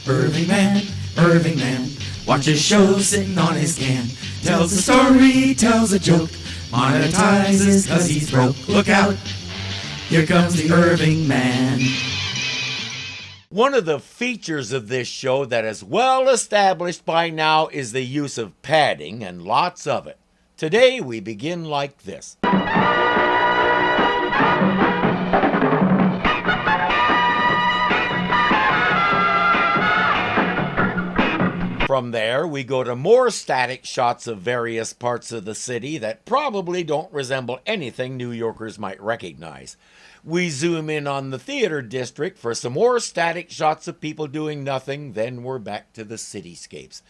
Irvingman, Irvingman, watches shows sitting on his can. Tells a story, tells a joke, monetizes cause he's broke. Look out, here comes the Irvingman. One of the features of this show that is well established by now is the use of padding, and lots of it. Today we begin like this. From there, we go to more static shots of various parts of the city that probably don't resemble anything New Yorkers might recognize. We zoom in on the theater district for some more static shots of people doing nothing, then we're back to the cityscapes.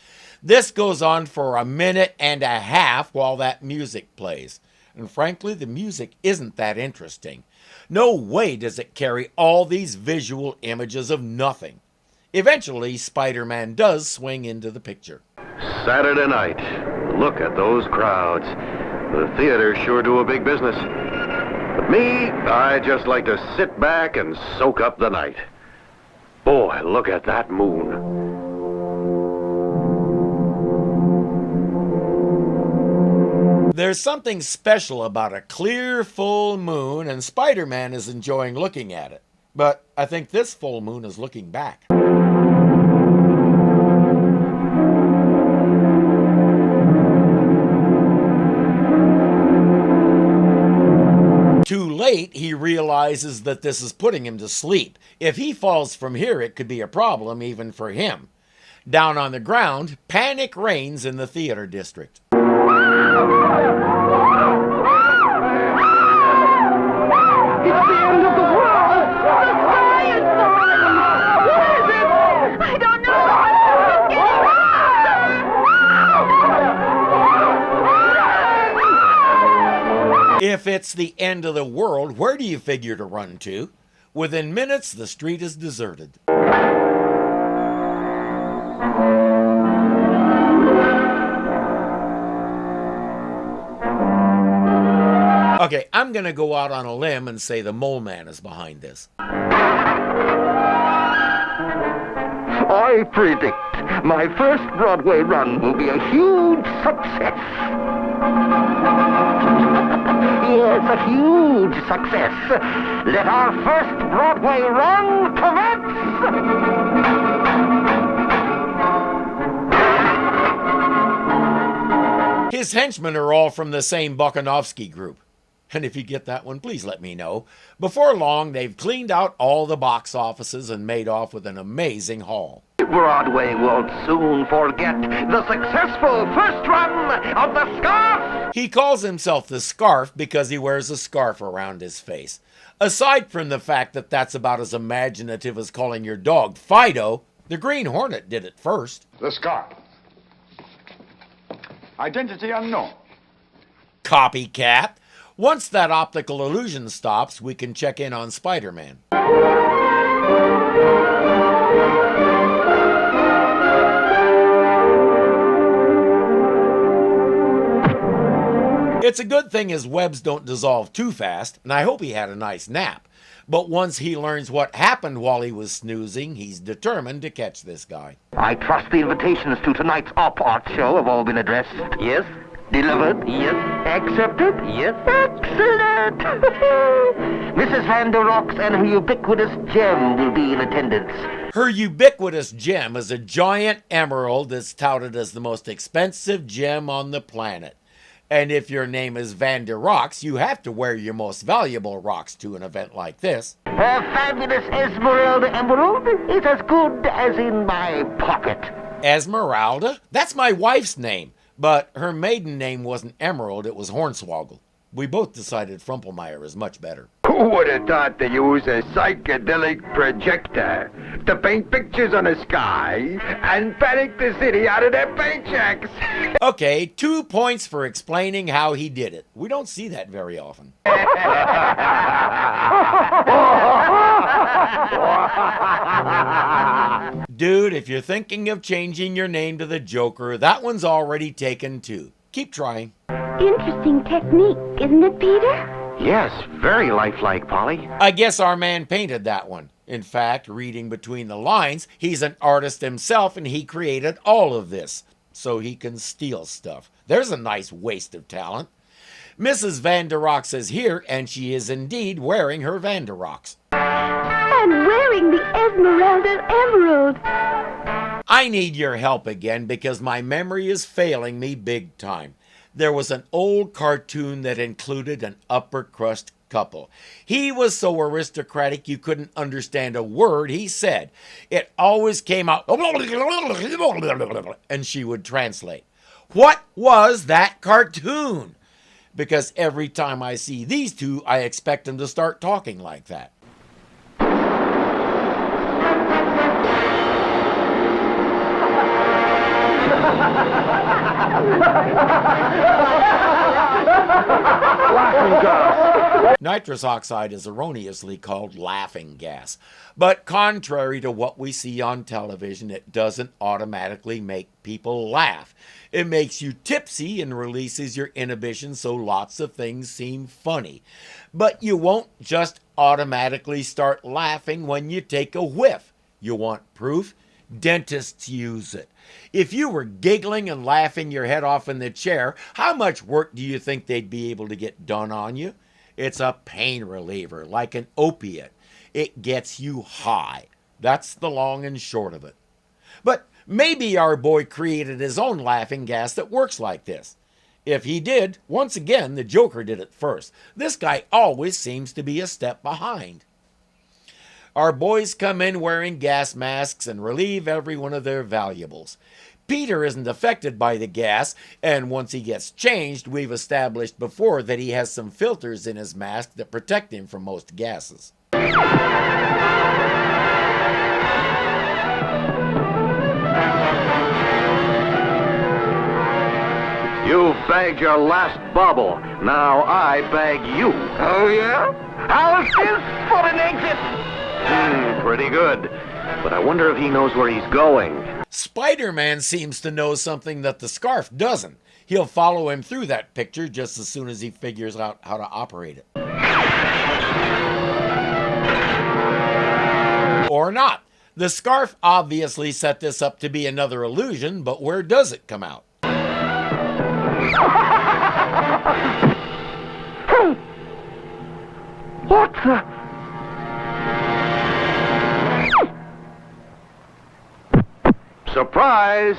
This goes on for a minute and a half while that music plays. And frankly, the music isn't that interesting. No way does it carry all these visual images of nothing. Eventually, Spiderman does swing into the picture. Saturday night. Look at those crowds. The theaters sure do a big business. But me, I just like to sit back and soak up the night. Boy, look at that moon. There's something special about a clear, full moon, and Spiderman is enjoying looking at it. But I think this full moon is looking back. Too late, he realizes that this is putting him to sleep. If he falls from here, it could be a problem even for him. Down on the ground, panic reigns in the theater district. If it's the end of the world, where do you figure to run to? Within minutes, the street is deserted. Okay, I'm going to go out on a limb and say the Mole Man is behind this. I predict my first Broadway run will be a huge success. Yes, a huge success. Let our first Broadway run commence! His henchmen are all from the same Bokanovsky group. And if you get that one, please let me know. Before long, they've cleaned out all the box offices and made off with an amazing haul. Broadway won't soon forget the successful first run of the Scarf! He calls himself the Scarf because he wears a scarf around his face. Aside from the fact that that's about as imaginative as calling your dog Fido, the Green Hornet did it first. The Scarf. Identity unknown. Copycat. Once that optical illusion stops, we can check in on Spiderman. It's a good thing his webs don't dissolve too fast, and I hope he had a nice nap. But once he learns what happened while he was snoozing, he's determined to catch this guy. I trust the invitations to tonight's op-art show have all been addressed. Yes. Delivered? Yes. Accepted? Yes. Excellent! Mrs. Van der Rox and her ubiquitous gem will be in attendance. Her ubiquitous gem is a giant emerald that's touted as the most expensive gem on the planet. And if your name is Van der Rox, you have to wear your most valuable rocks to an event like this. Her fabulous Esmeralda emerald is as good as in my pocket. Esmeralda? That's my wife's name. But her maiden name wasn't Emerald, it was Hornswoggle. We both decided Frumpelmeyer is much better. Who would have thought to use a psychedelic projector to paint pictures on the sky and panic the city out of their paychecks? Okay, 2 points for explaining how he did it. We don't see that very often. Dude, if you're thinking of changing your name to the Joker, that one's already taken too. Keep trying. Interesting technique, isn't it, Peter? Yes, very lifelike, Polly. I guess our man painted that one. In fact, reading between the lines, he's an artist himself and he created all of this so he can steal stuff. There's a nice waste of talent. Mrs. Van der Rocks is here, and she is indeed wearing her Van der Rocks. And wearing the Esmeralda emerald. I need your help again because my memory is failing me big time. There was an old cartoon that included an upper crust couple. He was so aristocratic you couldn't understand a word he said. It always came out, and she would translate. What was that cartoon? Because every time I see these two, I expect them to start talking like that. Laughing gas. Nitrous oxide is erroneously called laughing gas, but contrary to what we see on television, it doesn't automatically make people laugh. It makes you tipsy and releases your inhibition, so lots of things seem funny. But you won't just automatically start laughing when you take a whiff. You want proof? Dentists use it. If you were giggling and laughing your head off in the chair, how much work do you think they'd be able to get done on you? It's a pain reliever, like an opiate. It gets you high. That's the long and short of it. But maybe our boy created his own laughing gas that works like this. If he did, once again, the Joker did it first. This guy always seems to be a step behind. Our boys come in wearing gas masks and relieve every one of their valuables. Peter isn't affected by the gas, and once he gets changed, we've established before that he has some filters in his mask that protect him from most gases. You've bagged your last bauble. Now I bag you. Oh, yeah? How's this for an exit? Pretty good. But I wonder if he knows where he's going. Spiderman seems to know something that the scarf doesn't. He'll follow him through that picture just as soon as he figures out how to operate it. Or not. The scarf obviously set this up to be another illusion, but where does it come out? Hey! What the... Surprise!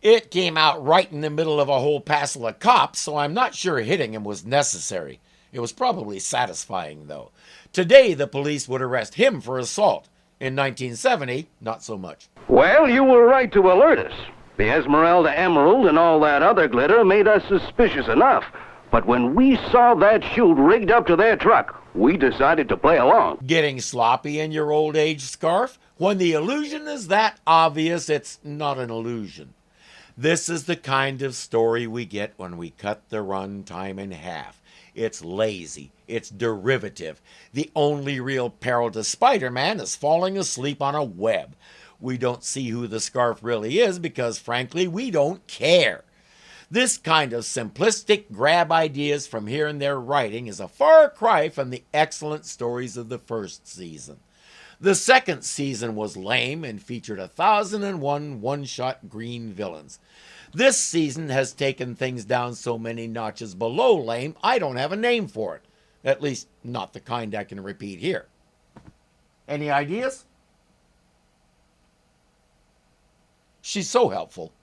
It came out right in the middle of a whole passel of cops, so I'm not sure hitting him was necessary. It was probably satisfying, though. Today, the police would arrest him for assault. In 1970, not so much. Well, you were right to alert us. The Esmeralda emerald and all that other glitter made us suspicious enough. But when we saw that chute rigged up to their truck, we decided to play along. Getting sloppy in your old age, Scarf? When the illusion is that obvious, it's not an illusion. This is the kind of story we get when we cut the run time in half. It's lazy. It's derivative. The only real peril to Spider-Man is falling asleep on a web. We don't see who the Scarf really is because, frankly, we don't care. This kind of simplistic grab ideas from here and there writing is a far cry from the excellent stories of the first season. The second season was lame and featured 1,001 one-shot green villains. This season has taken things down so many notches below lame, I don't have a name for it. At least, not the kind I can repeat here. Any ideas? She's so helpful.